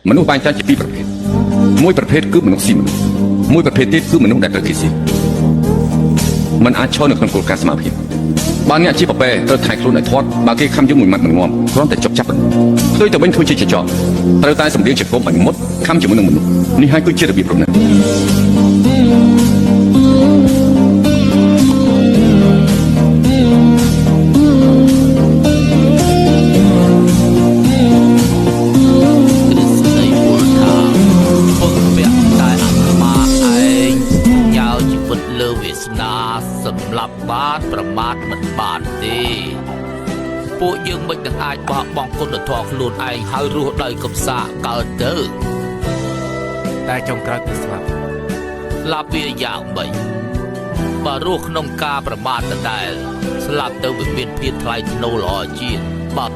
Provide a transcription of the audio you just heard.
មនុស្សបែងចែកជាពីរប្រភេទមួយប្រភេទគឺមនុស្សស៊ីមនុស្សមួយប្រភេទទៀតគឺមនុស្សដែលត្រូវគេស៊ីมันអាចឈរនៅក្នុងគោលការណ៍ស្មារតីបើអ្នកជាប្រពែត្រូវថែខ្លួនឲ្យធាត់បើគេខំយើងមួយម៉ាត់មិនងាប់គ្រាន់តែចុកចាប់ផ្ទុយទៅវិញធ្វើជាចចកត្រូវតែសម្ដៀងជាគុំឲ្យមុតខំជាមួយនឹងមនុស្សនេះហើយគឺជារបៀបរស់នៅសម្រាប់បានប្រមាថមិនបានទេពួកយើងមិននឹងអាចបោះបង់គុណធម៌ខ្លួនឯងហើយរស់ដោយកំសាកកើតទៅតែចុងក្រោយគឺស្លាប់វាយ៉ាងម៉េចបើរស់ក្នុងការប្រមាថដដែលស្លាប់ទៅវាមានភាពថ្លៃថ្នូរល្អជាងបាទ